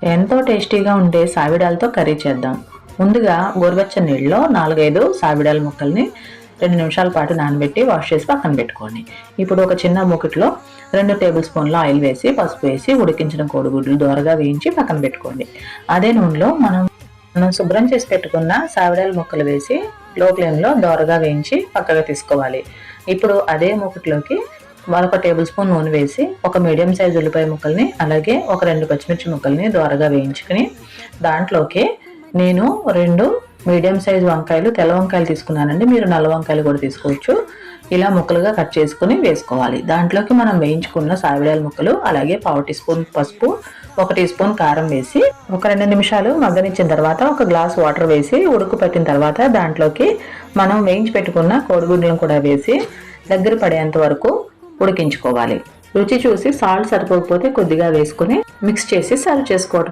ఎంతో టేస్టీగా ఉండే సావిడాలతో కర్రీ చేద్దాం. ముందుగా గోరువెచ్చని నీళ్ళలో 4-5 సావిడాల ముక్కల్ని 2 నిమిషాల పాటు నానబెట్టి వాష్ చేసి పక్కన పెట్టుకోండి. ఇప్పుడు ఒక చిన్న మూకుట్లో 2 టేబుల్ స్పూన్ల ఆయిల్ వేసి పసుపు వేసి ఉడికించిన కోడిగుడ్లు దోరగా వేయించి పక్కన పెట్టుకోండి. అదే నూనెలో మనం శుభ్రం చేసి పెట్టుకున్న సావిడాల ముక్కలు వేసి లో ఫ్లేమ్లో దోరగా వేయించి పక్కగా తీసుకోవాలి. ఇప్పుడు అదే మూకుట్లోకి మరొక టేబుల్ స్పూన్ నూనె వేసి ఒక మీడియం సైజ్ ఉల్లిపాయ ముక్కల్ని అలాగే ఒక 2 పచ్చిమిర్చి ముక్కల్ని దోరగా వేయించుకుని దాంట్లోకి నేను 2 మీడియం సైజ్ వంకాయలు, తెల్ల వంకాయలు తీసుకున్నానండి. మీరు నల్ల వంకాయలు కూడా తీసుకోవచ్చు. ఇలా ముక్కలుగా కట్ చేసుకుని వేసుకోవాలి. దాంట్లోకి మనం వేయించుకున్న సావిడాల ముక్కలు అలాగే 1/2 టీ స్పూన్ పసుపు, 1 టీ స్పూన్ కారం వేసి ఒక 2 నిమిషాలు మగ్గనిచ్చిన తర్వాత ఒక గ్లాస్ వాటర్ వేసి ఉడుకు పెట్టిన తర్వాత దాంట్లోకి మనం వేయించి పెట్టుకున్న కోడిగుడ్లను కూడా వేసి దగ్గర పడేంత వరకు ఉడికించుకోవాలి. రుచి చూసి సాల్ట్ సరిపోకపోతే కొద్దిగా వేసుకుని మిక్స్ చేసి సర్వ్ చేసుకోవడం.